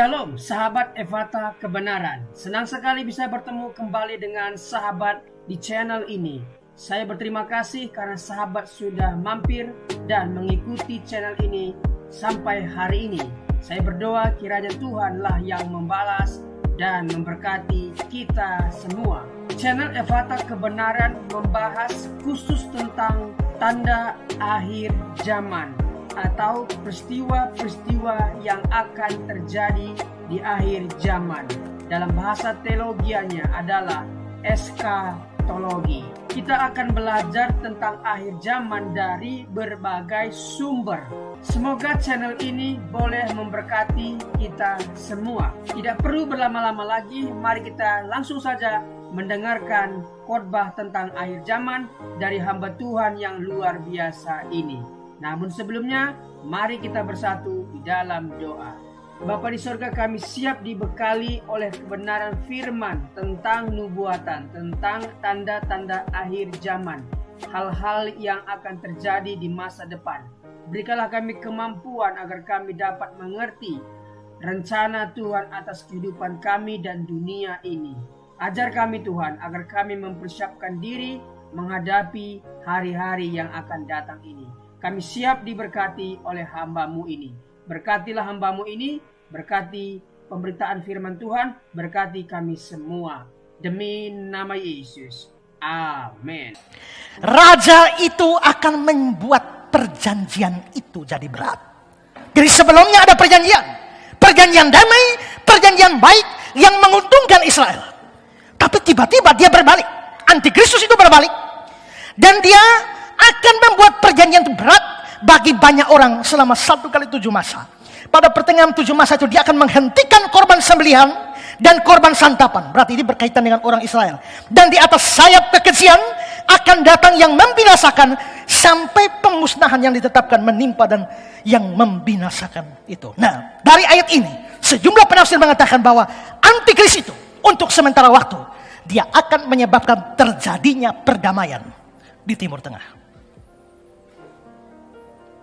Shalom sahabat Ephata Kebenaran. Senang sekali bisa bertemu kembali dengan sahabat di channel ini. Saya berterima kasih karena sahabat sudah mampir dan mengikuti channel ini sampai hari ini. Saya berdoa kiranya Tuhanlah yang membalas dan memberkati kita semua. Channel Ephata Kebenaran membahas khusus tentang tanda akhir zaman atau peristiwa-peristiwa yang akan terjadi di akhir zaman. Dalam bahasa teologianya adalah eskatologi. Kita akan belajar tentang akhir zaman dari berbagai sumber. Semoga channel ini boleh memberkati kita semua. Tidak perlu berlama-lama lagi, mari kita langsung saja mendengarkan khotbah tentang akhir zaman dari hamba Tuhan yang luar biasa ini. Namun sebelumnya, mari kita bersatu di dalam doa. Bapa di sorga, kami siap dibekali oleh kebenaran firman tentang nubuatan, tentang tanda-tanda akhir zaman, hal-hal yang akan terjadi di masa depan. Berikanlah kami kemampuan agar kami dapat mengerti rencana Tuhan atas kehidupan kami dan dunia ini. Ajar kami Tuhan agar kami mempersiapkan diri menghadapi hari-hari yang akan datang ini. Kami siap diberkati oleh hamba-Mu ini. Berkatilah hamba-Mu ini, berkati pemberitaan firman Tuhan, berkati kami semua. Demi nama Yesus. Amin. Raja itu akan membuat perjanjian itu jadi berat. Jadi sebelumnya ada perjanjian damai, perjanjian baik yang menguntungkan Israel. Tapi tiba-tiba dia berbalik. Antikristus itu berbalik. Dan dia akan membuat perjanjian itu berat bagi banyak orang selama 1 kali 7 masa. Pada pertengahan 7 masa itu dia akan menghentikan korban sembelihan dan korban santapan. Berarti ini berkaitan dengan orang Israel. Dan di atas sayap kekejian akan datang yang membinasakan sampai pemusnahan yang ditetapkan menimpa dan yang membinasakan itu. Nah, dari ayat ini sejumlah penafsir mengatakan bahwa antikris itu untuk sementara waktu dia akan menyebabkan terjadinya perdamaian di Timur Tengah.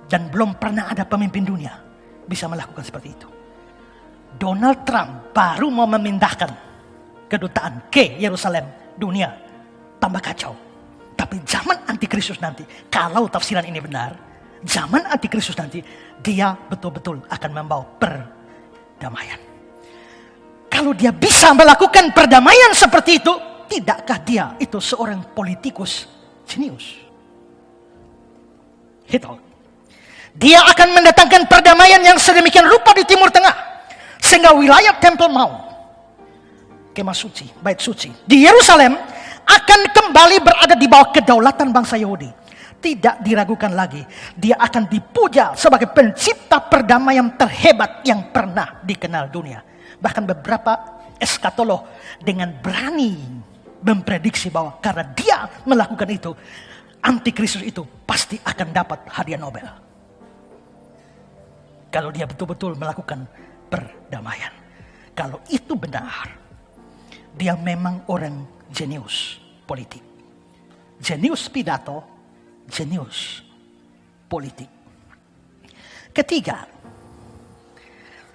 Dan belum pernah ada pemimpin dunia bisa melakukan seperti itu. Donald Trump baru mau memindahkan kedutaan ke Yerusalem, dunia tambah kacau. Tapi zaman antikristus nanti, kalau tafsiran ini benar, zaman antikristus nanti, dia betul-betul akan membawa perdamaian. Kalau dia bisa melakukan perdamaian seperti itu, tidakkah dia itu seorang politikus jenius? Hitler. Dia akan mendatangkan perdamaian yang sedemikian rupa di Timur Tengah. Sehingga wilayah Temple Mount, kemah suci, bait suci, di Yerusalem akan kembali berada di bawah kedaulatan bangsa Yahudi. Tidak diragukan lagi, dia akan dipuja sebagai pencipta perdamaian terhebat yang pernah dikenal dunia. Bahkan beberapa eskatolog dengan berani memprediksi bahwa karena dia melakukan itu, antikristus itu pasti akan dapat hadiah Nobel. Kalau dia betul-betul melakukan perdamaian. Kalau itu benar, dia memang orang jenius politik. Jenius pidato, jenius politik. Ketiga,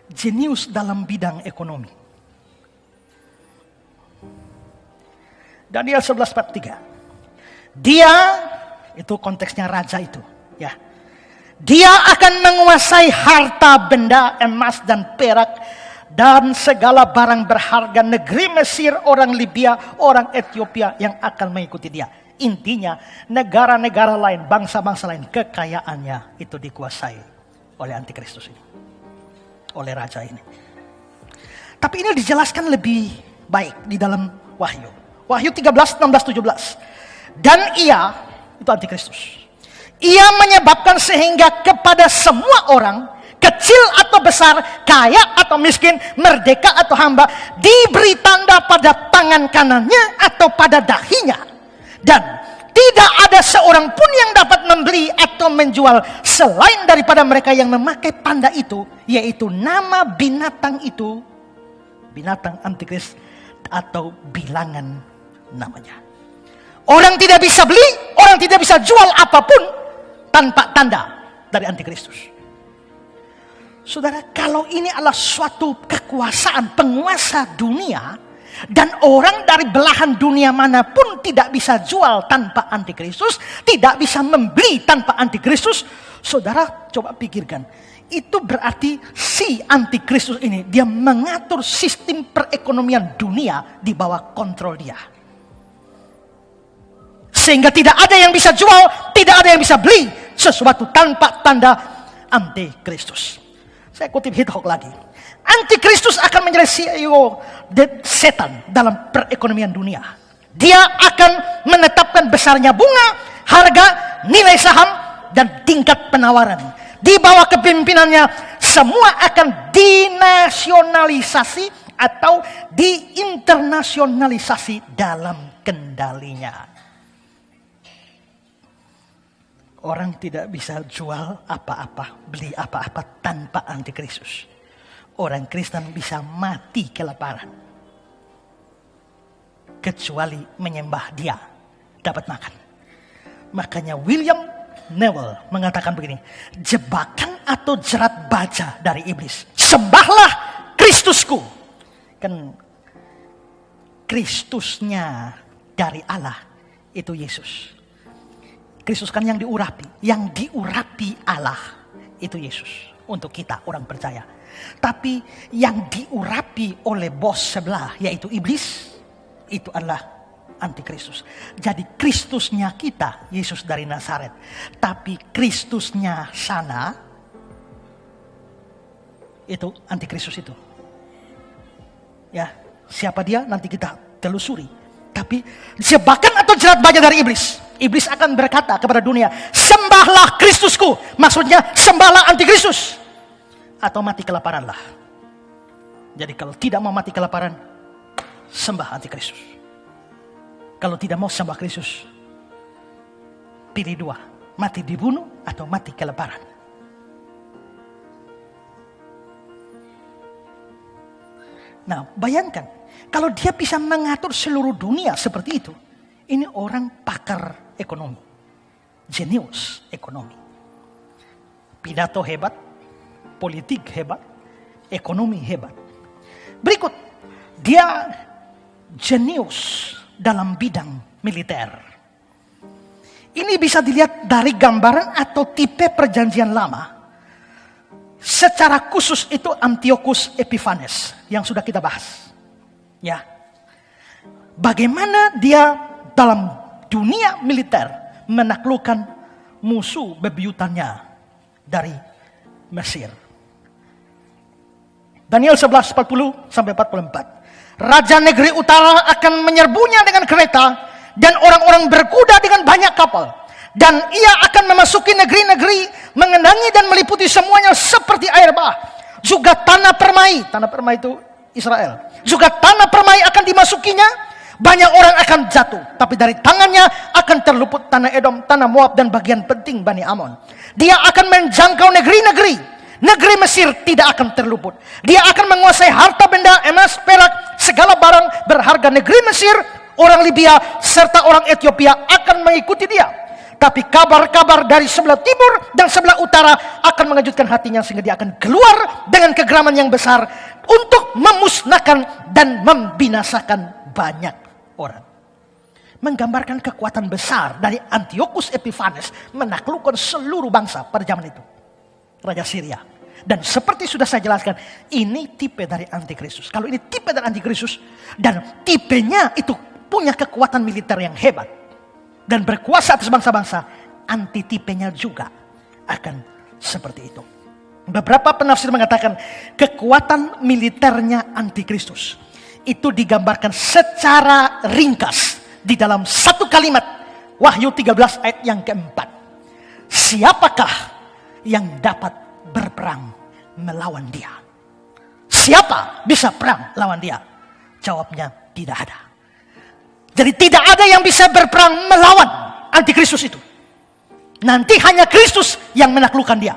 jenius dalam bidang ekonomi. Daniel 11:43. Dia, itu konteksnya raja itu, ya. Dia akan menguasai harta benda, emas dan perak, dan segala barang berharga negeri Mesir, orang Libya, orang Ethiopia yang akan mengikuti dia. Intinya, negara-negara lain, bangsa-bangsa lain, kekayaannya itu dikuasai oleh antikristus ini. Oleh raja ini. Tapi ini dijelaskan lebih baik di dalam Wahyu. Wahyu 13, 16, 17. Dan ia, itu antikristus. Ia menyebabkan sehingga kepada semua orang, kecil atau besar, kaya atau miskin, merdeka atau hamba, diberi tanda pada tangan kanannya atau pada dahinya. Dan tidak ada seorang pun yang dapat membeli atau menjual selain daripada mereka yang memakai tanda itu, yaitu nama binatang itu, binatang antikris atau bilangan namanya. Orang tidak bisa beli, orang tidak bisa jual apapun tanpa tanda dari antikristus. Saudara, kalau ini adalah suatu kekuasaan penguasa dunia, dan orang dari belahan dunia manapun tidak bisa jual tanpa antikristus, tidak bisa membeli tanpa antikristus. Saudara, coba pikirkan. Itu berarti si antikristus ini, dia mengatur sistem perekonomian dunia di bawah kontrol dia. Sehingga tidak ada yang bisa jual, tidak ada yang bisa beli sesuatu tanpa tanda antikristus. Saya kutip Hitchcock lagi. Antikristus akan menjadi CEO setan dalam perekonomian dunia. Dia akan menetapkan besarnya bunga, harga, nilai saham, dan tingkat penawaran. Di bawah kepemimpinannya, semua akan dinasionalisasi atau diinternasionalisasi dalam kendalinya. Orang tidak bisa jual apa-apa, beli apa-apa tanpa antikristus. Orang Kristen bisa mati kelaparan. Kecuali menyembah dia, dapat makan. Makanya William Newell mengatakan begini, jebakan atau jerat baja dari iblis. Sembahlah Kristusku. Kan Kristusnya dari Allah itu Yesus. Kristus kan yang diurapi. Yang diurapi Allah itu Yesus. Untuk kita orang percaya. Tapi yang diurapi oleh bos sebelah yaitu iblis. Itu adalah antikristus. Jadi Kristusnya kita Yesus dari Nazaret. Tapi Kristusnya sana itu antikristus itu. Ya, siapa dia nanti kita telusuri. Tapi jebakan atau jerat baja dari iblis. Iblis akan berkata kepada dunia, sembahlah Kristusku. Maksudnya sembahlah antikristus. Atau mati kelaparanlah. Jadi kalau tidak mau mati kelaparan, sembah antikristus. Kalau tidak mau sembah Kristus, pilih dua. Mati dibunuh atau mati kelaparan. Nah, bayangkan. Kalau dia bisa mengatur seluruh dunia seperti itu. Ini orang pakar ekonomi. Jenius ekonomi. Pidato hebat. Politik hebat. Ekonomi hebat. Berikut. Dia jenius dalam bidang militer. Ini bisa dilihat dari gambaran atau tipe perjanjian lama. Secara khusus itu Antiochus Epiphanes. Yang sudah kita bahas. Ya, bagaimana dia dalam dunia militer menaklukkan musuh bebuyutannya dari Mesir. Daniel 11:40 sampai 44. Raja negeri utara akan menyerbunya dengan kereta dan orang-orang berkuda dengan banyak kapal. Dan ia akan memasuki negeri-negeri, mengendangi dan meliputi semuanya seperti air bah. Juga tanah permai itu Israel. Juga tanah permai akan dimasukinya, banyak orang akan jatuh. Tapi dari tangannya akan terluput tanah Edom, tanah Moab, dan bagian penting Bani Amon. Dia akan menjangkau negeri-negeri. Negeri Mesir tidak akan terluput. Dia akan menguasai harta benda, emas, perak, segala barang berharga negeri Mesir. Orang Libya serta orang Ethiopia akan mengikuti dia. Tapi kabar-kabar dari sebelah timur dan sebelah utara akan mengejutkan hatinya sehingga dia akan keluar dengan kegeraman yang besar untuk memusnahkan dan membinasakan banyak orang. Menggambarkan kekuatan besar dari Antiochus Epiphanes menaklukkan seluruh bangsa pada zaman itu. Raja Syria. Dan seperti sudah saya jelaskan, ini tipe dari antikristus. Kalau ini tipe dari antikristus dan tipenya itu punya kekuatan militer yang hebat dan berkuasa atas bangsa-bangsa, antitipenya juga akan seperti itu. Beberapa penafsir mengatakan kekuatan militernya antikristus itu digambarkan secara ringkas di dalam satu kalimat Wahyu 13 ayat yang keempat. Siapakah yang dapat berperang melawan dia? Siapa bisa perang lawan dia? Jawabnya tidak ada. Jadi tidak ada yang bisa berperang melawan antikristus itu. Nanti hanya Kristus yang menaklukkan dia.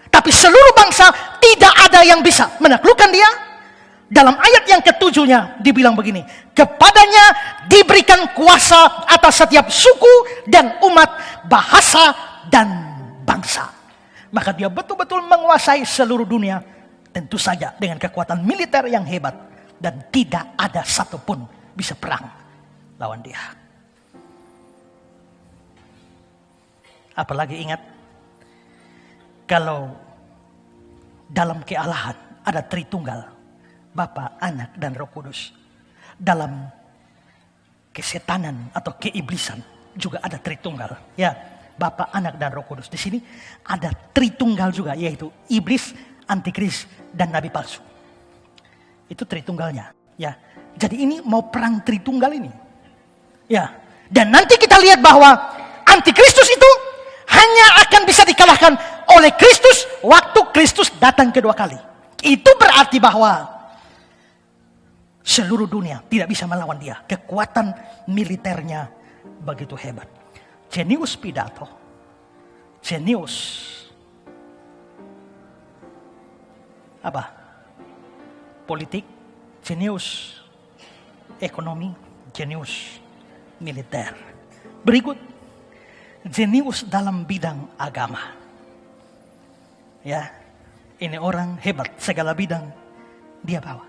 Tapi seluruh bangsa tidak ada yang bisa menaklukkan dia. Dalam ayat yang ketujuhnya dibilang begini. Kepadanya diberikan kuasa atas setiap suku dan umat, bahasa dan bangsa. maka dia betul-betul menguasai seluruh dunia. Tentu saja dengan kekuatan militer yang hebat. Dan tidak ada satupun bisa perang lawan dia. Apalagi ingat, kalau dalam kealahan ada Tritunggal, Bapa, Anak, dan Roh Kudus. Dalam kesetanan atau keiblisan juga ada Tritunggal. Ya, Bapa, Anak, dan Roh Kudus. Di sini ada Tritunggal juga, yaitu iblis, antikris, dan nabi palsu. Itu Tritunggalnya. Ya, jadi ini mau perang Tritunggal ini. Ya, dan nanti kita lihat bahwa antikristus itu hanya akan bisa dikalahkan oleh Kristus waktu Kristus datang kedua kali. Itu berarti bahwa seluruh dunia tidak bisa melawan dia. Kekuatan militernya begitu hebat. Jenius pidato, jenius apa? Politik, jenius ekonomi, jenius militer. Berikut, jenius dalam bidang agama. Ya, ini orang hebat, segala bidang dia bawa.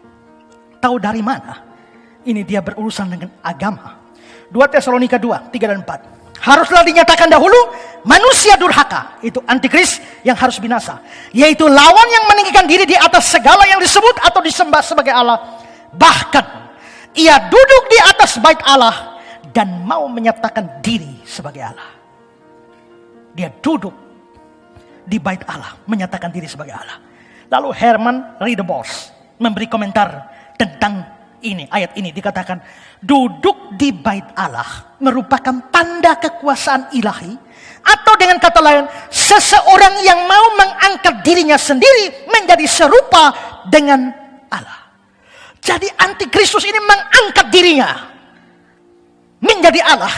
Tahu dari mana? Ini dia berurusan dengan agama. 2 Tesalonika 2, 3 dan 4. Haruslah dinyatakan dahulu manusia durhaka, itu antikris yang harus binasa, yaitu lawan yang meninggikan diri di atas segala yang disebut atau disembah sebagai Allah. Bahkan ia duduk di atas bait Allah dan mau menyatakan diri sebagai Allah. Dia duduk di bait Allah, menyatakan diri sebagai Allah. Lalu Herman Ridderbos memberi komentar tentang ini, ayat ini dikatakan, duduk di bait Allah merupakan tanda kekuasaan ilahi, atau dengan kata lain, seseorang yang mau mengangkat dirinya sendiri menjadi serupa dengan Allah. Jadi antikristus ini mengangkat dirinya menjadi Allah.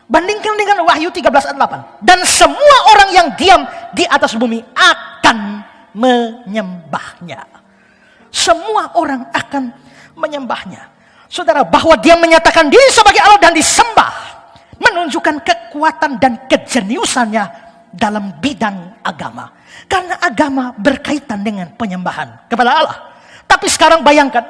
Bandingkan dengan Wahyu 13 ayat 8. Dan semua orang yang diam di atas bumi akan menyembahnya. Semua orang akan menyembahnya. Saudara, bahwa dia menyatakan diri sebagai Allah dan disembah menunjukkan kekuatan dan kejeniusannya dalam bidang agama. Karena agama berkaitan dengan penyembahan kepada Allah. Tapi sekarang bayangkan,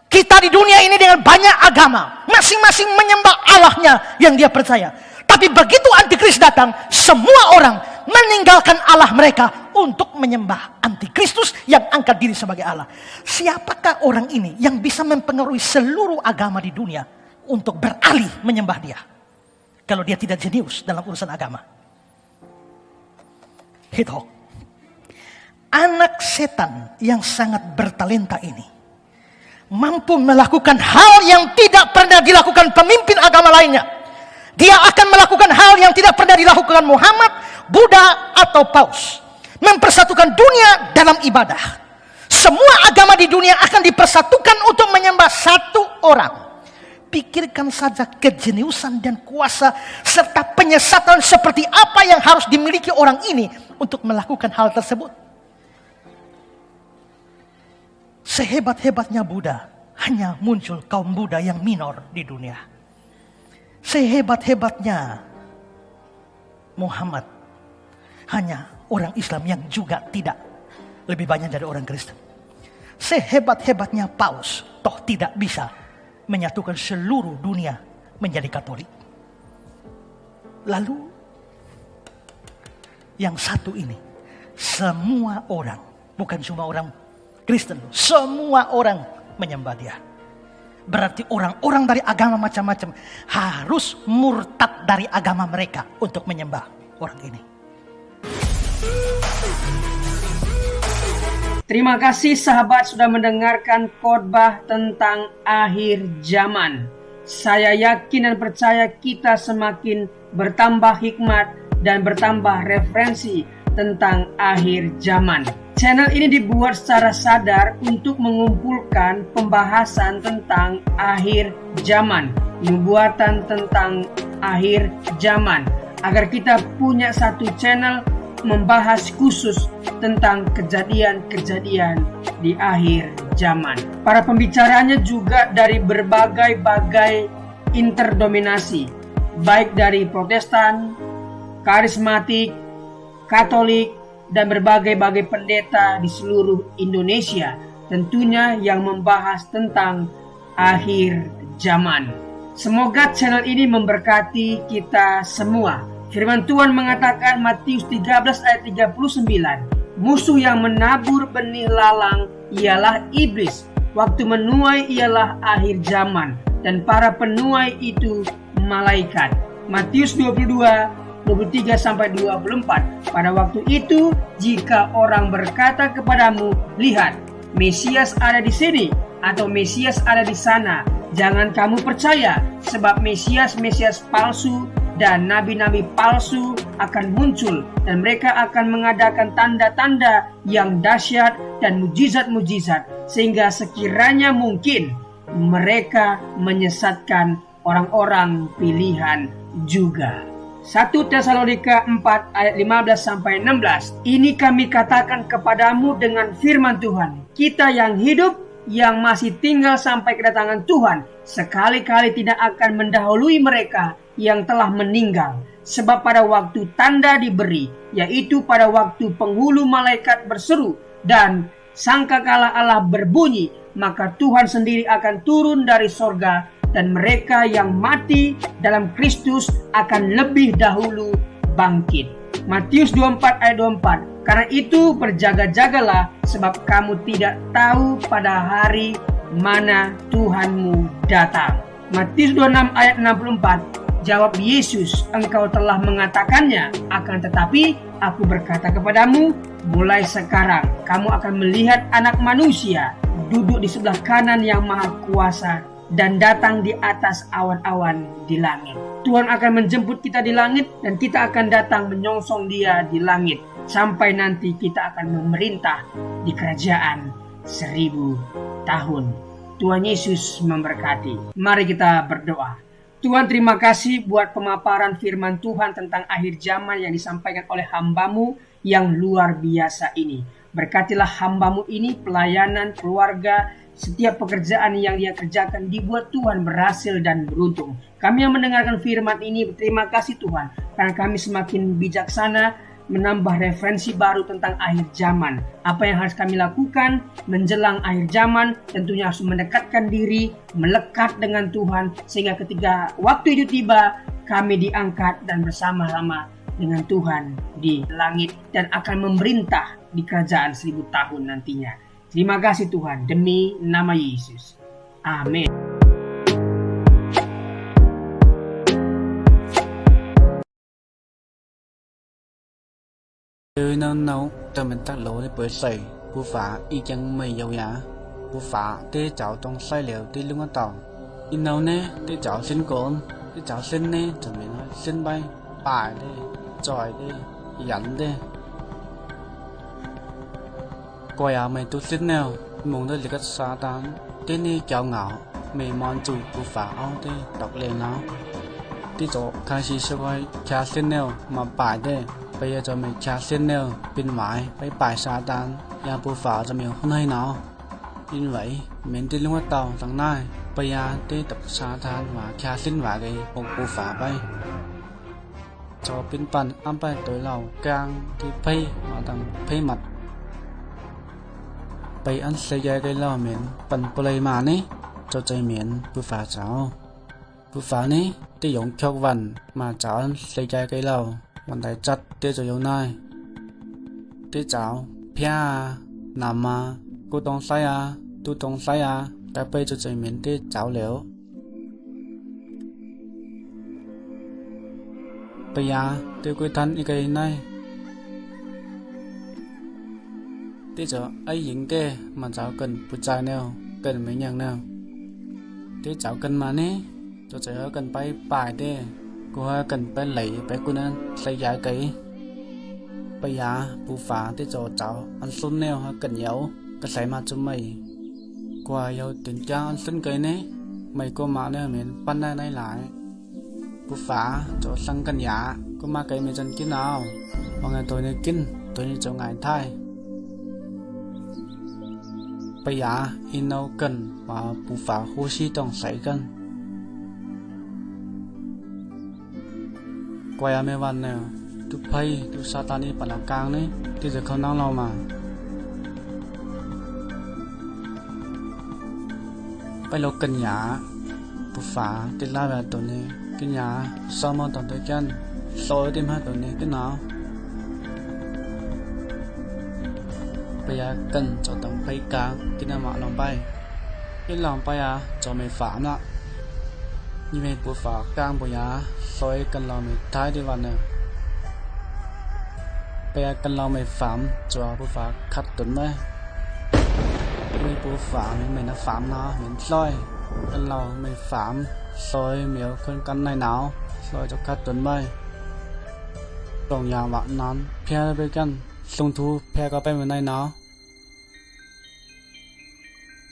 kita di dunia ini dengan banyak agama, masing-masing menyembah Allahnya yang dia percaya. Tapi begitu antikris datang, semua orang meninggalkan Allah mereka untuk menyembah antikristus yang angkat diri sebagai Allah. Siapakah orang ini yang bisa mempengaruhi seluruh agama di dunia untuk beralih menyembah dia? Kalau dia tidak jenius dalam urusan agama. Hitchcock, anak setan yang sangat bertalenta ini, mampu melakukan hal yang tidak pernah dilakukan pemimpin agama lainnya. Dia akan melakukan hal yang tidak pernah dilakukan Muhammad, Buddha, atau Paus. Mempersatukan dunia dalam ibadah. Semua agama di dunia akan dipersatukan untuk menyembah satu orang. Pikirkan saja kejeniusan dan kuasa serta penyesatan seperti apa yang harus dimiliki orang ini untuk melakukan hal tersebut. Sehebat-hebatnya Buddha, hanya muncul kaum Buddha yang minor di dunia. Sehebat-hebatnya Muhammad, hanya orang Islam yang juga tidak lebih banyak dari orang Kristen. Sehebat-hebatnya Paus, toh tidak bisa menyatukan seluruh dunia menjadi Katolik. Lalu yang satu ini, semua orang, bukan cuma orang Kristen, semua orang menyembah dia. Berarti orang-orang dari agama macam-macam harus murtad dari agama mereka untuk menyembah orang ini. Terima kasih sahabat sudah mendengarkan khotbah tentang akhir zaman. Saya yakin dan percaya kita semakin bertambah hikmat dan bertambah referensi tentang akhir zaman. Channel ini dibuat secara sadar untuk mengumpulkan pembahasan tentang akhir zaman, nubuatan tentang akhir zaman, agar kita punya satu channel membahas khusus tentang kejadian-kejadian di akhir zaman. Para pembicaranya juga dari berbagai-bagai interdominasi, baik dari Protestan, Karismatik, Katolik, dan berbagai-bagai pendeta di seluruh Indonesia, tentunya yang membahas tentang akhir zaman. Semoga channel ini memberkati kita semua. Firman Tuhan mengatakan Matius 13 ayat 39, musuh yang menabur benih lalang ialah iblis. Waktu menuai ialah akhir zaman, dan para penuai itu malaikat. Matius 22:23-24. Pada waktu itu, jika orang berkata kepadamu, lihat, Mesias ada di sini, atau Mesias ada di sana, jangan kamu percaya, sebab Mesias palsu dan nabi-nabi palsu akan muncul, dan mereka akan mengadakan tanda-tanda yang dahsyat dan mujizat-mujizat, sehingga sekiranya mungkin mereka menyesatkan orang-orang pilihan juga. 1 Tesalonika 4 ayat 15-16. Ini kami katakan kepadamu dengan firman Tuhan, kita yang hidup, yang masih tinggal sampai kedatangan Tuhan, sekali-kali tidak akan mendahului mereka yang telah meninggal. Sebab pada waktu tanda diberi, yaitu pada waktu penghulu malaikat berseru dan sangkakala Allah berbunyi, maka Tuhan sendiri akan turun dari sorga, dan mereka yang mati dalam Kristus akan lebih dahulu bangkit. Matius 24 ayat 24. Karena itu berjaga-jagalah, sebab kamu tidak tahu pada hari mana Tuhanmu datang. Matius 26 ayat 64. Jawab Yesus, engkau telah mengatakannya, akan tetapi aku berkata kepadamu, mulai sekarang kamu akan melihat Anak Manusia duduk di sebelah kanan yang Maha Kuasa dan datang di atas awan-awan di langit. Tuhan akan menjemput kita di langit, dan kita akan datang menyongsong Dia di langit, sampai nanti kita akan memerintah di kerajaan 1000 tahun. Tuhan Yesus memberkati. Mari kita berdoa. Tuhan, terima kasih buat pemaparan firman Tuhan tentang akhir zaman yang disampaikan oleh hamba-Mu yang luar biasa ini. Berkatilah hamba-Mu ini, pelayanan, keluarga, setiap pekerjaan yang dia kerjakan dibuat Tuhan berhasil dan beruntung. Kami yang mendengarkan firman ini berterima kasih Tuhan, karena kami semakin bijaksana menambah referensi baru tentang akhir zaman. Apa yang harus kami lakukan menjelang akhir zaman? Tentunya harus mendekatkan diri, melekat dengan Tuhan, sehingga ketika waktu itu tiba, kami diangkat dan bersama-sama dengan Tuhan di langit dan akan memerintah di kerajaan 1000 tahun nantinya. Terima kasih Tuhan, demi nama Yesus. Amin. nấu cho mình tác lỗ để bơi sầy bù phá y chẳng mày dầu giá bù phá tê cháu trong sai liệu tê lưng ở tàu in nấu nè tê cháu xin cồn tê cháu xin nè cho mình nói xin bay bài đi tròi đi dẫn đi coi à mày tu xin nào muốn tới lịch xa tán tê nè cháu ngạo mày mòn chủ bù phá ao tê đọc lên nó tê chỗ khai sĩ sẽ coi cha xin nào mà bài đi bây giờ cho mình cha xin nào bên ngoài với bài xa tán ya bù phá cho mình không hay nào như vậy mình đi luôn tàu thằng này bây giờ đi tập xa tán và cha xin vào cái một bù phá bay cho bên pan ăn bay tối lầu càng thì pay mà thằng pay mặt bay ăn xây dựng cái lò mình pan play mà nè cho chơi miền bù phá cháu bù phá nè đi dùng chọc vần mà cháu ăn xây dựng cái lầuวันใดจัดเตจะอยู่ไหนเตเจ้าเพียนำมากูต้องใส่ตูต้องใส่แต่ไปจะใจเหม็นเตเจ้าเหลวไปยาเตกุยทันอีกไงไหนเตจะไอ้หญิงเตมันเจ้ากันผู้ชายแนวกันไม่ยังแนวเตเจ้ากันมานี่จะใจเขากันไปป่ายเตcô ha cần phải lấy phải cô nên xây giải cái bây giờ bù phá tới chỗ cháu ăn xuân neo ha cần nhậu cái xây mà cho mày qua yêu tiền cha ăn xuân cái nè mày cô mà nè mình pan đây này lại bù phá chỗ sang cần giả cô mà cái mình chân kín nào mà ngày tôi này kín tôi này chỗ ngày thay bây giờ in đâu cần và bù phá hô xí trong xây cần quay à mấyวันnè tu pai tu satani pada kang ni diaจะเข้านั่งเรามาไปลกกันหยาผู้ฝาติดล่าแบบตัวนี้กันหยาซ้อมมาตอนตัวกันโซ่ติมาตัวนี้กันหนาวไปยากันจะต้องไปกลางกินน้ำมันลงไปกินลงไปจะไม่ฝาละnhư vậy bố phá càng bố giá soi cần lòng mình thái đi vào nè bây giờ cần lòng mình phạm cho bố phá khát tuấn đấy như bố phá mình nó phạm nó mình soi cần lòng mình phạm soi miếu con căn này nào soi cho khát tuấn bay tổng nhà bạn nón phe với căn sung thu phe có bên này nó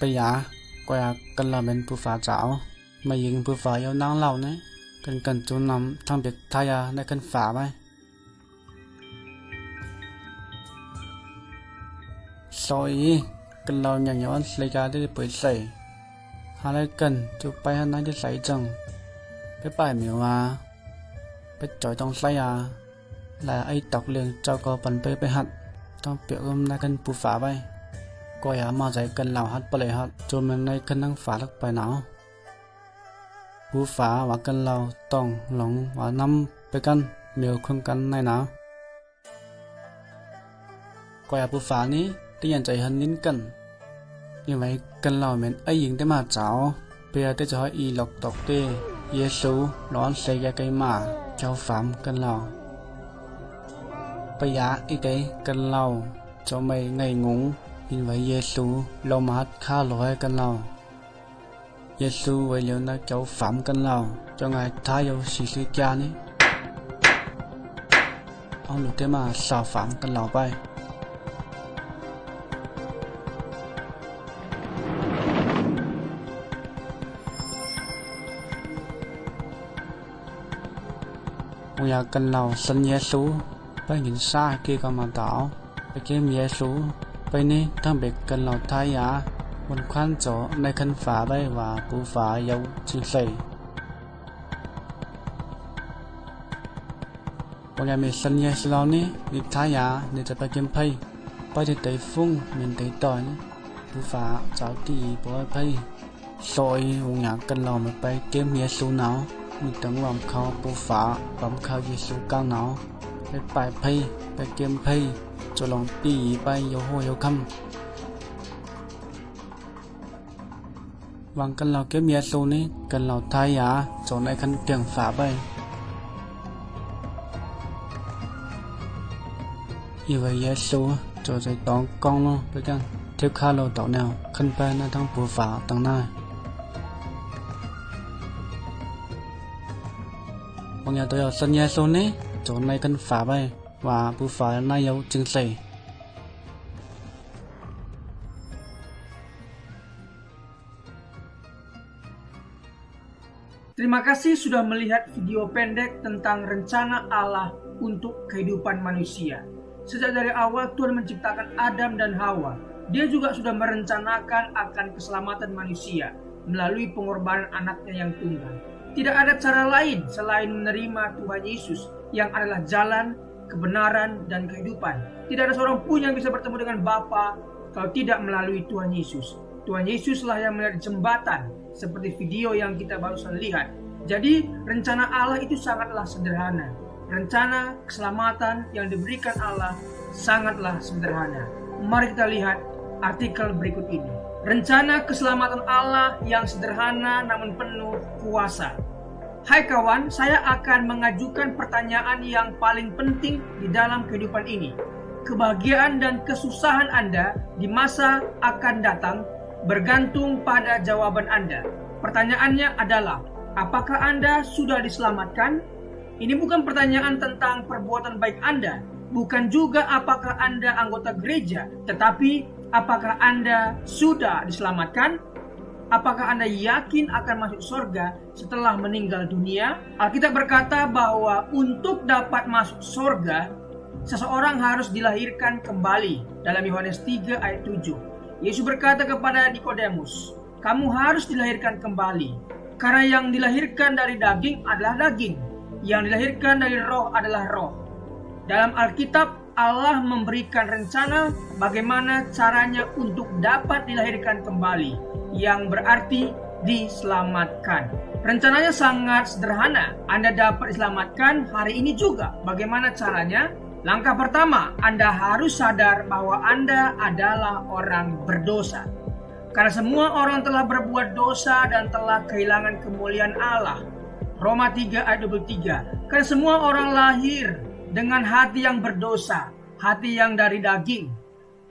bây giờ quay cần lòng mình bố phá chảo màยิงผู้ฝ่ายเอานางเหล่านี้กันจูนำทางเบ็ดทายาในกันฝาไปซอยกันเราอย่างย้อนเลยกาได้เปิดใส่หาอะไรกันจูไปหาไหนได้ใส่จังไปป่ายเหมียวมาไปจ่อยตรงใส่ยาและไอ้ตอกเลียงเจ้าก็ปั่นไปหัดต้องเปียกในกันผู้ฝาไปก็อย่ามาใจกันเหล่าหัดไปเลยหัดจนมันในกันนั่งฝาลักไปหนาวผู้ฝาว่ากันเราต้องหลงว่านำไปกันเมียวคนกันในหนาวก็อย่าผู้ฝานี้ที่ยันใจหันนิ้นกันยังไงกันเราเหมือนไอ้หญิงได้มาเจ้าเปียได้จะให้อีหลอกตอกเตเยซูร้อนเสียไกมาเจ้าฝามกันเราไปยาอีเตกันเราจะไม่ไงงงยังไงเยซูเรามาหัดฆ่าลอยกันเราเยซูไว้แล้วนะเจ้าฝัมกันเราเจ้าไงท้ายเอาสีสีจานี้เอาหลุดได้มาสาวฝัมกันเราไปอยากกันเราสัญเยซูไปหินซ่าเกี่ยวกับมาต่อไปเกี่ยมเยซูไปนี่ทั้งเบ็กกันเราท้ายยาบนขั้นโจในขันฝาใบว่าปูฝาเยาจิใส่วันยามีสัญญาสลานี้นิทายาเนี่ยจะไปเก็บไพ่ไปที่ไต้ฟุ้งเหมือนไต้ต่อยปูฝาเจ้าตีปล่อยไพ่ซอยวงอยากกันเราไม่ไปเก็บเยซูหนาวมีตั้งลำเขาปูฝาลำเขาเยซูกลางหนาวไปปลายไพ่ไปเก็บไพ่จะลองตีไปโยโหโยคำวางกันเราเก็บเยซูนี้กันเราทายาจนในคันเตียงฝาไปอีไว้เยซูจะใจตองกองลงไปกันเทียบค่าเราต่อแนวขึ้นไปในทั้งปูฝาตั้งหน้าบางอย่างตัวสัญญาโซนี้จนในคันฝาไปว่าปูฝาหน้าเยาจึงใส่Terima kasih sudah melihat video pendek tentang rencana Allah untuk kehidupan manusia. Sejak dari awal Tuhan menciptakan Adam dan Hawa. Dia juga sudah merencanakan akan keselamatan manusia melalui pengorbanan anaknya yang tunggal. Tidak ada cara lain selain menerima Tuhan Yesus yang adalah jalan, kebenaran, dan kehidupan. Tidak ada seorang pun yang bisa bertemu dengan Bapa kalau tidak melalui Tuhan Yesus. Tuhan Yesuslah yang menjadi jembatan seperti video yang kita barusan lihat. Jadi rencana Allah itu sangatlah sederhana. Rencana keselamatan yang diberikan Allah sangatlah sederhana. Mari kita lihat artikel berikut ini. Rencana keselamatan Allah yang sederhana namun penuh kuasa. Hai kawan, saya akan mengajukan pertanyaan yang paling penting di dalam kehidupan ini. Kebahagiaan dan kesusahan Anda di masa akan datang bergantung pada jawaban Anda. Pertanyaannya adalah, apakah Anda sudah diselamatkan? Ini bukan pertanyaan tentang perbuatan baik Anda, bukan juga apakah Anda anggota gereja, tetapi apakah Anda sudah diselamatkan? Apakah Anda yakin akan masuk surga setelah meninggal dunia? Alkitab berkata bahwa untuk dapat masuk surga, seseorang harus dilahirkan kembali dalam Yohanes 3 ayat 7. Yesus berkata kepada Nikodemus, kamu harus dilahirkan kembali. Karena yang dilahirkan dari daging adalah daging, yang dilahirkan dari roh adalah roh. Dalam Alkitab, Allah memberikan rencana bagaimana caranya untuk dapat dilahirkan kembali, yang berarti diselamatkan. Rencananya sangat sederhana. Anda dapat diselamatkan hari ini juga. Bagaimana caranya? Langkah pertama, Anda harus sadar bahwa Anda adalah orang berdosa. Karena semua orang telah berbuat dosa dan telah kehilangan kemuliaan Allah. Roma 3 ayat 23. Karena semua orang lahir dengan hati yang berdosa, hati yang dari daging.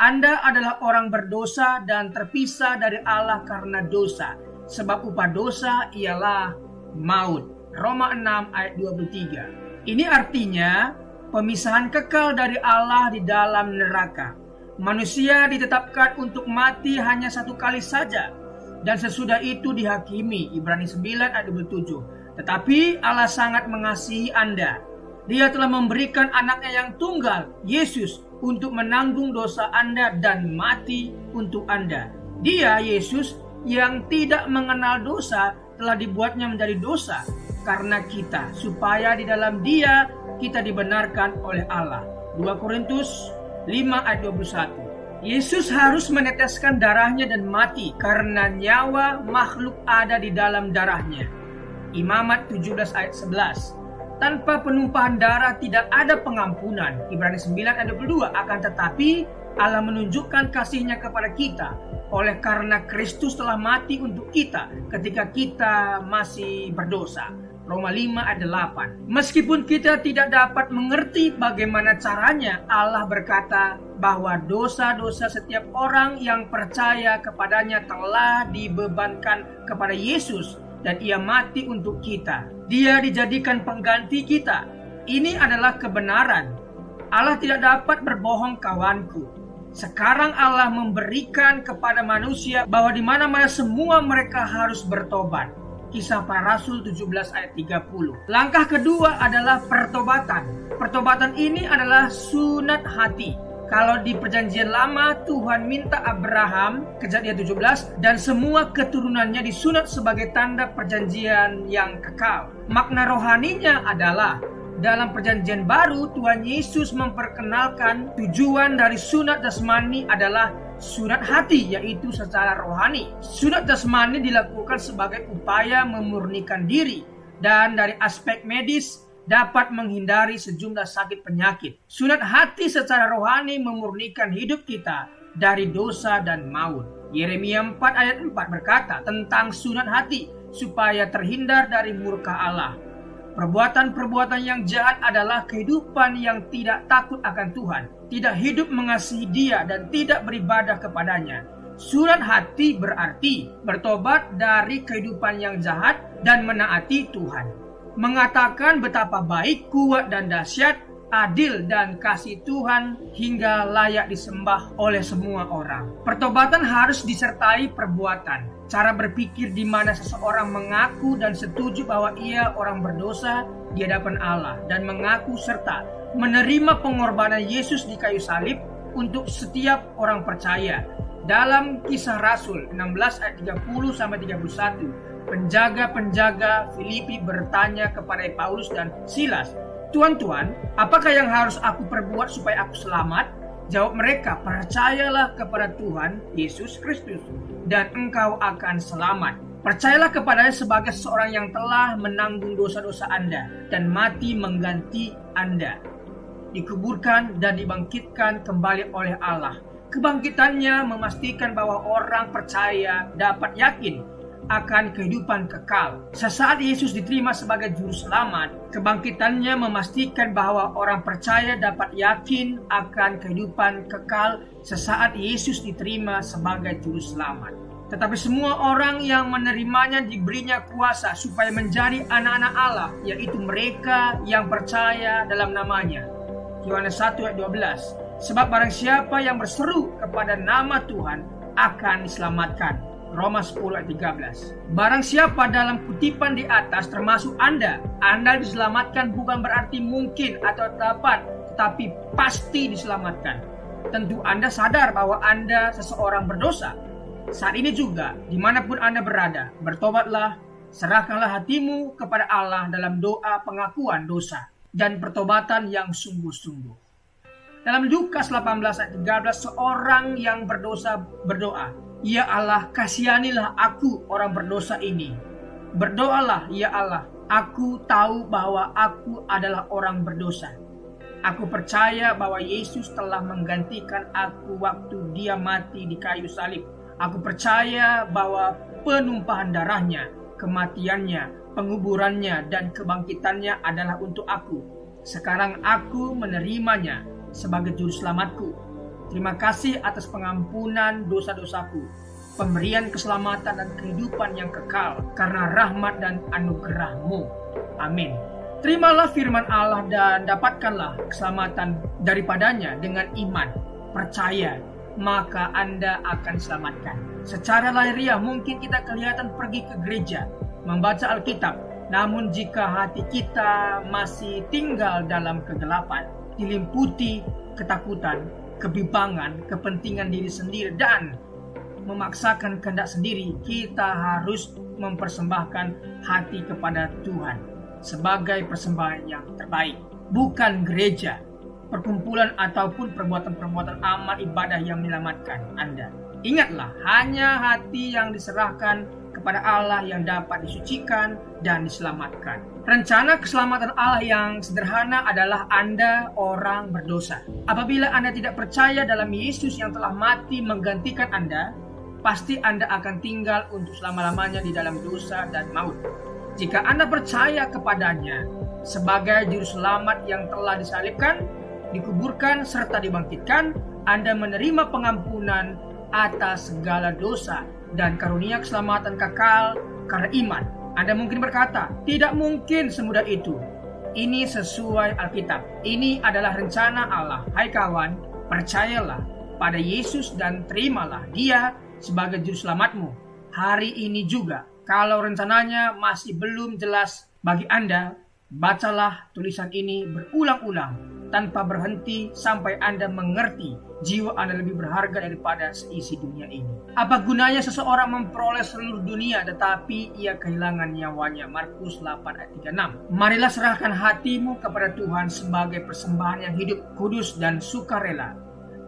Anda adalah orang berdosa dan terpisah dari Allah karena dosa. Sebab upah dosa ialah maut. Roma 6 ayat 23. Ini artinya pemisahan kekal dari Allah di dalam neraka. Manusia ditetapkan untuk mati hanya satu kali saja, dan sesudah itu dihakimi. Ibrani 9 ayat 27. Tetapi Allah sangat mengasihi Anda. Dia telah memberikan anaknya yang tunggal, Yesus, untuk menanggung dosa Anda dan mati untuk Anda. Dia, Yesus, yang tidak mengenal dosa, telah dibuatnya menjadi dosa karena kita, supaya di dalam Dia kita dibenarkan oleh Allah. 2 Korintus 5 ayat 21. Yesus harus meneteskan darahnya dan mati karena nyawa makhluk ada di dalam darahnya. Imamat 17 ayat 11. Tanpa penumpahan darah tidak ada pengampunan. Ibrani 9 ayat 22. Akan tetapi Allah menunjukkan kasih-Nya kepada kita oleh karena Kristus telah mati untuk kita ketika kita masih berdosa. Roma 5 ayat 8. Meskipun kita tidak dapat mengerti bagaimana caranya, Allah berkata bahwa dosa-dosa setiap orang yang percaya kepadanya telah dibebankan kepada Yesus dan Ia mati untuk kita. Dia dijadikan pengganti kita. Ini adalah kebenaran. Allah tidak dapat berbohong, kawanku. Sekarang Allah memberikan kepada manusia bahwa di mana-mana semua mereka harus bertobat. Kisah Para Rasul 17 ayat 30. Langkah kedua adalah pertobatan. Pertobatan ini adalah sunat hati. Kalau di perjanjian lama Tuhan minta Abraham, Kejadian 17, dan semua keturunannya disunat sebagai tanda perjanjian yang kekal. Makna rohaninya adalah dalam perjanjian baru Tuhan Yesus memperkenalkan tujuan dari sunat jasmani adalah sunat hati, yaitu secara rohani. Sunat jasmani dilakukan sebagai upaya memurnikan diri dan dari aspek medis dapat menghindari sejumlah sakit penyakit. Sunat hati secara rohani memurnikan hidup kita dari dosa dan maut. Yeremia 4 ayat 4 berkata tentang sunat hati supaya terhindar dari murka Allah. Perbuatan-perbuatan yang jahat adalah kehidupan yang tidak takut akan Tuhan, tidak hidup mengasihi Dia dan tidak beribadah kepadanya. Sunat hati berarti bertobat dari kehidupan yang jahat dan menaati Tuhan. Mengatakan betapa baik, kuat dan dahsyat, adil dan kasih Tuhan hingga layak disembah oleh semua orang. Pertobatan harus disertai perbuatan. Cara berpikir di mana seseorang mengaku dan setuju bahwa ia orang berdosa di hadapan Allah dan mengaku serta menerima pengorbanan Yesus di kayu salib untuk setiap orang percaya. Dalam Kisah Rasul 16 ayat 30-31, penjaga-penjaga Filipi bertanya kepada Paulus dan Silas, "Tuan-tuan, apakah yang harus aku perbuat supaya aku selamat?" Jawab mereka, "Percayalah kepada Tuhan Yesus Kristus dan engkau akan selamat." Percayalah kepadanya sebagai seorang yang telah menanggung dosa-dosa Anda dan mati mengganti Anda, dikuburkan dan dibangkitkan kembali oleh Allah. Kebangkitannya memastikan bahwa orang percaya dapat yakin akan kehidupan kekal. Sesaat Yesus diterima sebagai juru selamat, kebangkitannya memastikan bahwa orang percaya dapat yakin akan kehidupan kekal sesaat Yesus diterima sebagai juru selamat. Tetapi semua orang yang menerimanya diberinya kuasa supaya menjadi anak-anak Allah, yaitu mereka yang percaya dalam namanya. Yohanes 1 ayat 12. Sebab barang siapa yang berseru kepada nama Tuhan akan diselamatkan. Roma 10 ayat 13. Barang siapa dalam kutipan di atas termasuk Anda diselamatkan bukan berarti mungkin atau dapat, tetapi pasti diselamatkan. Tentu Anda sadar bahwa Anda seseorang berdosa. Saat ini juga, dimanapun Anda berada, bertobatlah, serahkanlah hatimu kepada Allah dalam doa pengakuan dosa. dan pertobatan yang sungguh-sungguh. Dalam Lukas 18 ayat 13, seorang yang berdosa berdoa, "Ya Allah, kasihanilah aku orang berdosa ini." Berdoalah, "Ya Allah, aku tahu bahwa aku adalah orang berdosa. Aku percaya bahwa Yesus telah menggantikan aku waktu dia mati di kayu salib. Aku percaya bahwa penumpahan darahnya, kematiannya, penguburannya, dan kebangkitannya adalah untuk aku. Sekarang aku menerimanya sebagai juru selamatku. Terima kasih atas pengampunan dosa-dosaku, pemberian keselamatan dan kehidupan yang kekal karena rahmat dan anugerah-Mu. Amin." Terimalah firman Allah dan dapatkanlah keselamatan daripadanya dengan iman. Percaya, maka Anda akan diselamatkan. Secara lahiriah mungkin kita kelihatan pergi ke gereja, membaca Alkitab. Namun jika hati kita masih tinggal dalam kegelapan, dilimputi ketakutan, kebimbangan, kepentingan diri sendiri, dan memaksakan kehendak sendiri, kita harus mempersembahkan hati kepada Tuhan sebagai persembahan yang terbaik. Bukan gereja, perkumpulan ataupun perbuatan-perbuatan amal ibadah yang menyelamatkan Anda. Ingatlah, hanya hati yang diserahkan kepada Allah yang dapat disucikan dan diselamatkan. Rencana keselamatan Allah yang sederhana adalah Anda orang berdosa. Apabila Anda tidak percaya dalam Yesus yang telah mati menggantikan Anda, pasti Anda akan tinggal untuk selama-lamanya di dalam dosa dan maut. Jika Anda percaya kepadanya sebagai juru selamat yang telah disalibkan, dikuburkan, serta dibangkitkan, Anda menerima pengampunan atas segala dosa dan karunia keselamatan kekal karena iman. Anda mungkin berkata, "Tidak mungkin semudah itu." Ini sesuai Alkitab. Ini adalah rencana Allah. Hai kawan, percayalah pada Yesus dan terimalah Dia sebagai juru selamatmu hari ini juga. Kalau rencananya masih belum jelas bagi Anda, bacalah tulisan ini berulang-ulang tanpa berhenti sampai Anda mengerti jiwa Anda lebih berharga daripada seisi dunia ini. Apa gunanya seseorang memperoleh seluruh dunia tetapi ia kehilangan nyawanya? Markus 8 ayat 36. Marilah serahkan hatimu kepada Tuhan sebagai persembahan yang hidup, kudus, dan sukarela.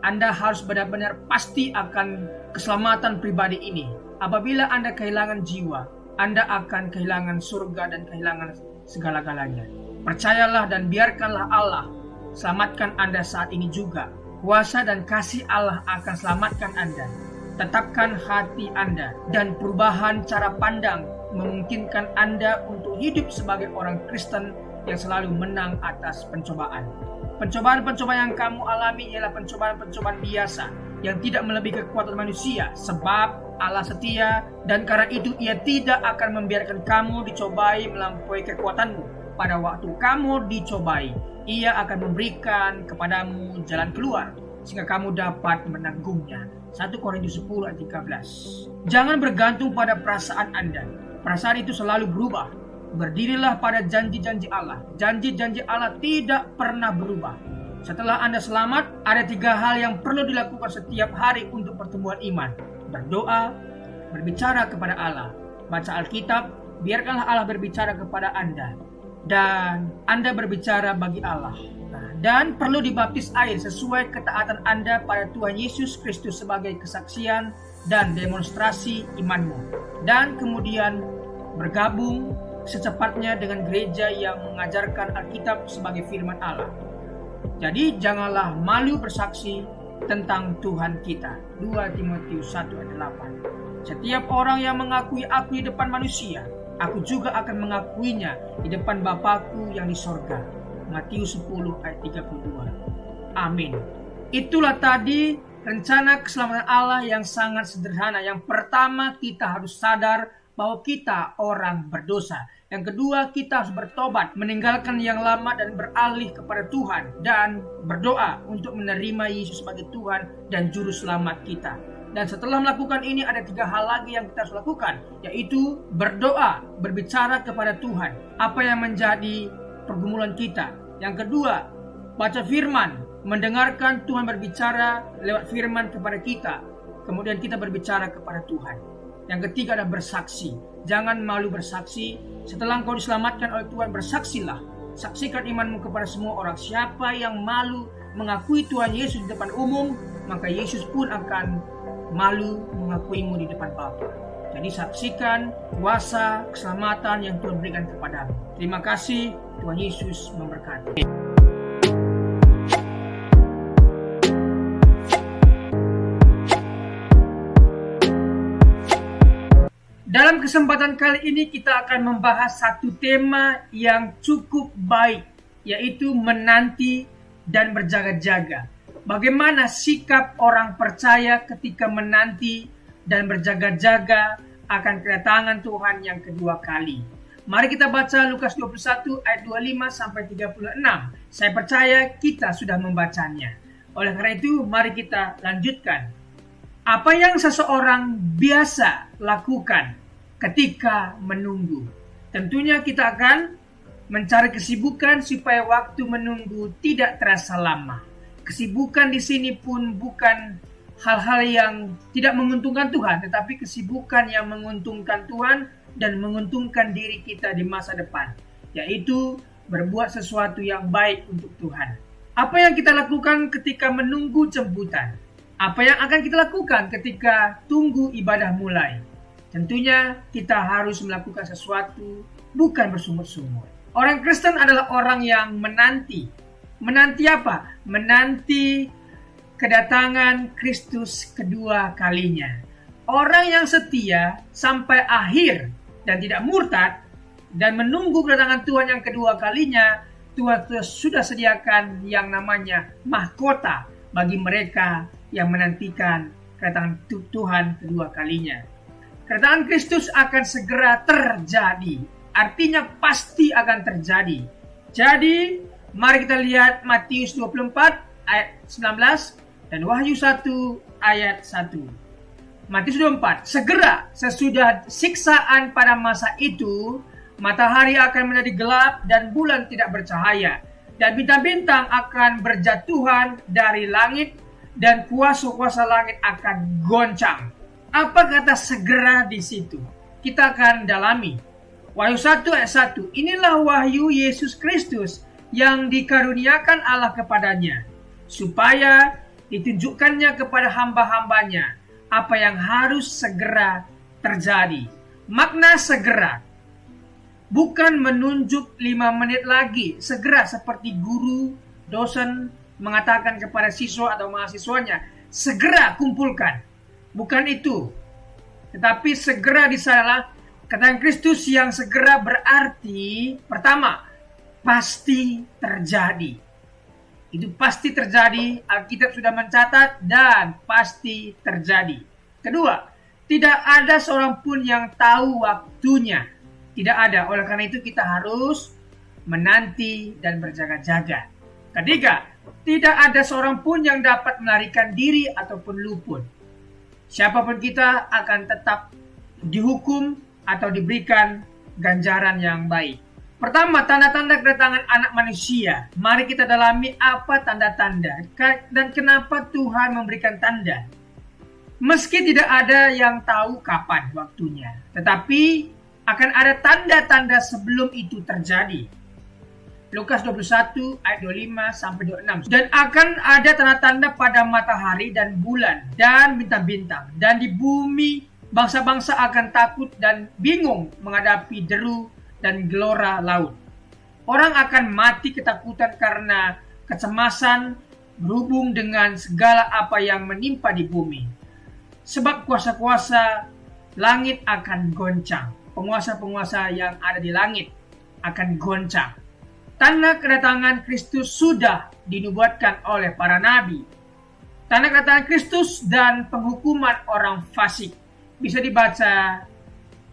Anda harus benar-benar pasti akan keselamatan pribadi ini. Apabila Anda kehilangan jiwa, Anda akan kehilangan surga dan kehilangan segala-galanya. Percayalah dan biarkanlah Allah selamatkan Anda saat ini juga. Kuasa dan kasih Allah akan selamatkan Anda. Tetapkan hati Anda dan perubahan cara pandang memungkinkan Anda untuk hidup sebagai orang Kristen yang selalu menang atas pencobaan. Pencobaan-pencobaan yang kamu alami ialah pencobaan-pencobaan biasa yang tidak melebihi kekuatan manusia, sebab Allah setia dan karena itu Ia tidak akan membiarkan kamu dicobai melampaui kekuatanmu. Pada waktu kamu dicobai, Ia akan memberikan kepadamu jalan keluar sehingga kamu dapat menanggungnya. 1 Korintus 10 ayat 13. Jangan bergantung pada perasaan Anda. Perasaan itu selalu berubah. Berdirilah pada janji-janji Allah. Janji-janji Allah tidak pernah berubah. Setelah Anda selamat, ada 3 hal yang perlu dilakukan setiap hari untuk pertumbuhan iman. Berdoa, berbicara kepada Allah, baca Alkitab, biarkanlah Allah berbicara kepada Anda, dan Anda berbicara bagi Allah. Dan perlu dibaptis air sesuai ketaatan Anda pada Tuhan Yesus Kristus sebagai kesaksian dan demonstrasi imanmu. Dan kemudian bergabung secepatnya dengan gereja yang mengajarkan Alkitab sebagai firman Allah. Jadi janganlah malu bersaksi tentang Tuhan kita. 2 Timotius 1 ayat 8. Setiap orang yang mengakui aku di depan manusia, aku juga akan mengakuinya di depan Bapakku yang di sorga. Matius 10 ayat 32. Amin. Itulah tadi rencana keselamatan Allah yang sangat sederhana. Yang pertama, kita harus sadar bahwa kita orang berdosa. Yang kedua, kita harus bertobat, meninggalkan yang lama dan beralih kepada Tuhan, dan berdoa untuk menerima Yesus sebagai Tuhan dan Juru Selamat kita. Dan setelah melakukan ini, ada 3 hal lagi yang kita harus lakukan, yaitu berdoa, berbicara kepada Tuhan, apa yang menjadi pergumulan kita. Yang kedua, baca firman, mendengarkan Tuhan berbicara lewat firman kepada kita. Kemudian kita berbicara kepada Tuhan. Yang ketiga adalah bersaksi. Jangan malu bersaksi. Setelah engkau diselamatkan oleh Tuhan, bersaksilah Saksikan imanmu kepada semua orang. Siapa yang malu mengakui Tuhan Yesus di depan umum, maka Yesus pun akan malu mengakuimu di depan Bapa. Jadi saksikan kuasa keselamatan yang Tuhan berikan kepadamu. Terima kasih, Tuhan Yesus memberkati. Dalam kesempatan kali ini kita akan membahas satu tema yang cukup baik, yaitu menanti dan berjaga-jaga. Bagaimana sikap orang percaya ketika menanti dan berjaga-jaga akan kedatangan Tuhan yang kedua kali. Mari kita baca Lukas 21 ayat 25 sampai 36. Saya percaya kita sudah membacanya. Oleh karena itu, mari kita lanjutkan. Apa yang seseorang biasa lakukan ketika menunggu? Tentunya kita akan mencari kesibukan supaya waktu menunggu tidak terasa lama. Kesibukan di sini pun bukan hal-hal yang tidak menguntungkan Tuhan, tetapi kesibukan yang menguntungkan Tuhan dan menguntungkan diri kita di masa depan, yaitu berbuat sesuatu yang baik untuk Tuhan. Apa yang kita lakukan ketika menunggu jemputan? Apa yang akan kita lakukan ketika tunggu ibadah mulai? Tentunya kita harus melakukan sesuatu, bukan bersumur-sumur. Orang Kristen adalah orang yang menanti. Menanti apa? Menanti kedatangan Kristus kedua kalinya. Orang yang setia sampai akhir dan tidak murtad dan menunggu kedatangan Tuhan yang kedua kalinya, Tuhan sudah sediakan yang namanya mahkota bagi mereka yang menantikan kedatangan Tuhan kedua kalinya. Kedatangan Kristus akan segera terjadi. Artinya pasti akan terjadi. Jadi, mari kita lihat Matius 24 ayat 19 dan Wahyu 1 ayat 1. Matius 24. Segera sesudah siksaan pada masa itu, matahari akan menjadi gelap dan bulan tidak bercahaya. Dan bintang-bintang akan berjatuhan dari langit dan kuasa-kuasa langit akan goncang. Apa kata segera di situ? Kita akan dalami. Wahyu 1 ayat 1. Inilah wahyu Yesus Kristus yang dikaruniakan Allah kepadanya, supaya ditunjukkannya kepada hamba-hambanya apa yang harus segera terjadi. Makna segera bukan menunjuk 5 menit lagi. Segera seperti guru, dosen mengatakan kepada siswa atau mahasiswanya, segera kumpulkan. Bukan itu. Tetapi segera di sana kedatangan Kristus yang segera berarti, pertama, pasti terjadi. Itu pasti terjadi, Alkitab sudah mencatat dan pasti terjadi. Kedua, tidak ada seorang pun yang tahu waktunya. Tidak ada, oleh karena itu kita harus menanti dan berjaga-jaga. Ketiga, tidak ada seorang pun yang dapat melarikan diri ataupun luput. Siapapun kita akan tetap dihukum atau diberikan ganjaran yang baik. Pertama, tanda-tanda kedatangan anak manusia. Mari kita dalami apa tanda-tanda dan kenapa Tuhan memberikan tanda. Meski tidak ada yang tahu kapan waktunya, tetapi akan ada tanda-tanda sebelum itu terjadi. Lukas 21 ayat 25 sampai 26. Dan akan ada tanda-tanda pada matahari dan bulan dan bintang-bintang. Dan di bumi bangsa-bangsa akan takut dan bingung menghadapi deru dan gelora laut. Orang akan mati ketakutan karena kecemasan berhubung dengan segala apa yang menimpa di bumi. Sebab kuasa-kuasa langit akan goncang. Penguasa-penguasa yang ada di langit akan goncang. Tanda kedatangan Kristus sudah dinubuatkan oleh para nabi. Tanda kedatangan Kristus dan penghukuman orang fasik. Bisa dibaca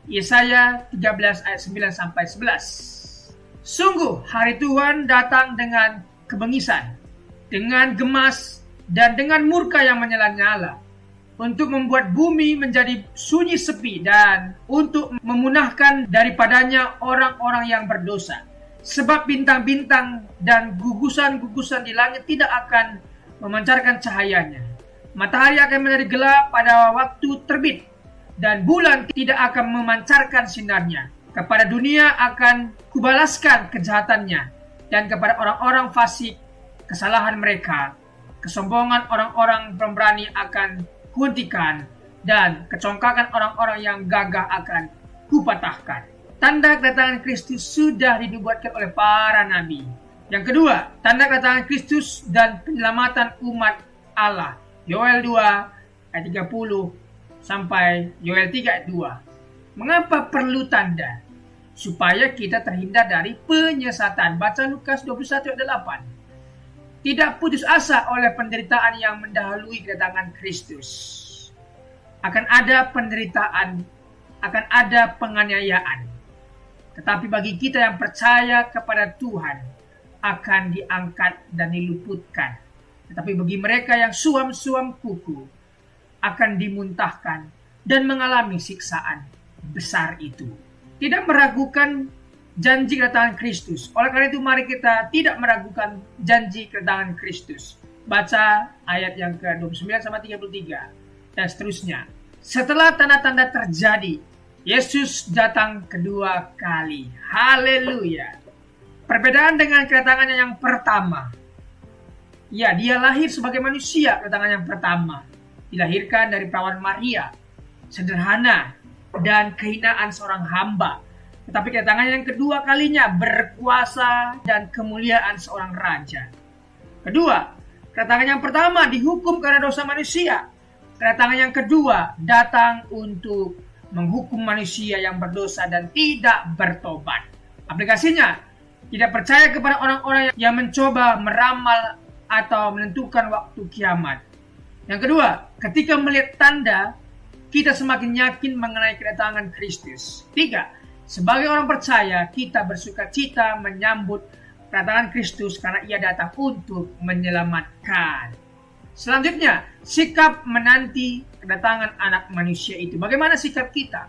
Yesaya 13 ayat 9 sampai 11. Sungguh hari Tuhan datang dengan kebengisan, dengan gemas dan dengan murka yang menyala-nyala, untuk membuat bumi menjadi sunyi sepi dan untuk memunahkan daripadanya orang-orang yang berdosa. Sebab bintang-bintang dan gugusan-gugusan di langit tidak akan memancarkan cahayanya. Matahari akan menjadi gelap pada waktu terbit, dan bulan tidak akan memancarkan sinarnya. Kepada dunia akan kubalaskan kejahatannya, dan kepada orang-orang fasik kesalahan mereka, kesombongan orang-orang pemberani akan kuhentikan, dan kecongkakan orang-orang yang gagah akan kupatahkan. Tanda kedatangan Kristus sudah dinubuatkan oleh para nabi. Yang kedua, tanda kedatangan Kristus dan penyelamatan umat Allah. Yoel 2 ayat 30 sampai Yoel 3 ayat 2. Mengapa perlu tanda? Supaya kita terhindar dari penyesatan. Baca Lukas 21 ayat 8. Tidak putus asa oleh penderitaan yang mendahului kedatangan Kristus. Akan ada penderitaan, akan ada penganiayaan. Tetapi bagi kita yang percaya kepada Tuhan, akan diangkat dan diluputkan. Tetapi bagi mereka yang suam-suam kuku, akan dimuntahkan dan mengalami siksaan besar itu. Tidak meragukan janji kedatangan Kristus. Oleh karena itu mari kita tidak meragukan janji kedatangan Kristus. Baca ayat yang ke-29 sampai 33 dan seterusnya. Setelah tanda-tanda terjadi, Yesus datang kedua kali. Haleluya. Perbedaan dengan kedatangannya yang pertama. Ya, dia lahir sebagai manusia kedatangan yang pertama. Dilahirkan dari perawan Maria. Sederhana dan kehinaan seorang hamba. Tetapi kedatangan yang kedua kalinya berkuasa dan kemuliaan seorang raja. Kedua, kedatangan yang pertama dihukum karena dosa manusia. Kedatangan yang kedua datang untuk menghukum manusia yang berdosa dan tidak bertobat. Aplikasinya, tidak percaya kepada orang-orang yang mencoba meramal atau menentukan waktu kiamat. Yang kedua, ketika melihat tanda, kita semakin yakin mengenai kedatangan Kristus. Tiga, sebagai orang percaya, kita bersuka cita menyambut kedatangan Kristus karena ia datang untuk menyelamatkan. Selanjutnya, sikap menanti kedatangan anak manusia itu. Bagaimana sikap kita?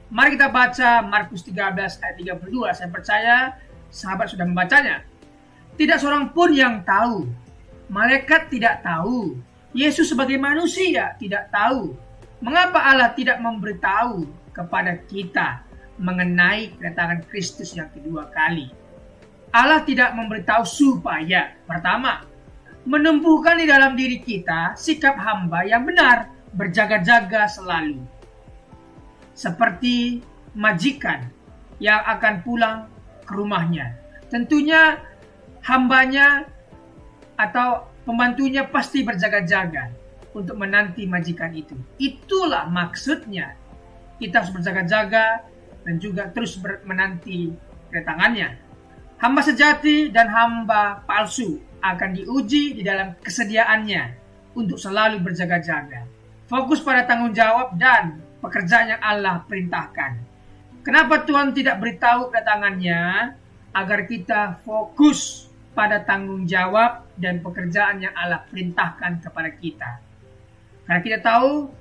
Mari kita baca Markus 13 ayat 32. Saya percaya sahabat sudah membacanya. Tidak seorang pun yang tahu. Malaikat tidak tahu. Yesus sebagai manusia tidak tahu. Mengapa Allah tidak memberitahu kepada kita mengenai kedatangan Kristus yang kedua kali? Allah tidak memberitahu supaya, pertama, menumbuhkan di dalam diri kita sikap hamba yang benar, berjaga-jaga selalu. Seperti majikan yang akan pulang ke rumahnya. Tentunya hambanya atau pembantunya pasti berjaga-jaga untuk menanti majikan itu. Itulah maksudnya. Kita harus berjaga-jaga dan juga terus menanti kedatangannya. Hamba sejati dan hamba palsu akan diuji di dalam kesediaannya untuk selalu berjaga-jaga. Fokus pada tanggung jawab dan pekerjaan yang Allah perintahkan. Kenapa Tuhan tidak beritahu kedatangannya? Agar kita fokus pada tanggung jawab dan pekerjaan yang Allah perintahkan kepada kita. Karena kita tahu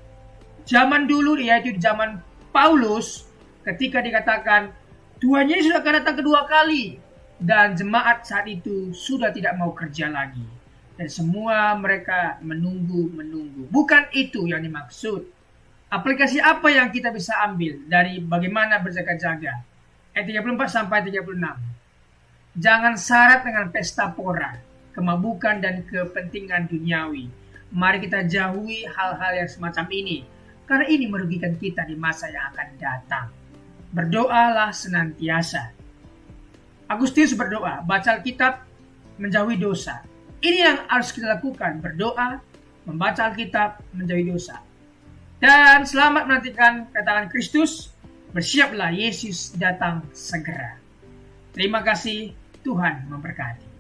zaman dulu, yaitu di zaman Paulus, ketika dikatakan Tuhan Yesus akan datang kedua kali, dan jemaat saat itu sudah tidak mau kerja lagi, dan semua mereka menunggu. Bukan itu yang dimaksud. Aplikasi apa yang kita bisa ambil dari bagaimana berjaga-jaga? Ayat 34 sampai 36. Jangan syarat dengan pesta pora, kemabukan dan kepentingan duniawi. Mari kita jauhi hal-hal yang semacam ini, karena ini merugikan kita di masa yang akan datang. Berdoalah senantiasa. Agustinus berdoa, baca Alkitab, menjauhi dosa. Ini yang harus kita lakukan, berdoa, membaca Alkitab, menjauhi dosa. Dan selamat menantikan kedatangan Kristus, bersiaplah Yesus datang segera. Terima kasih, Tuhan memberkati.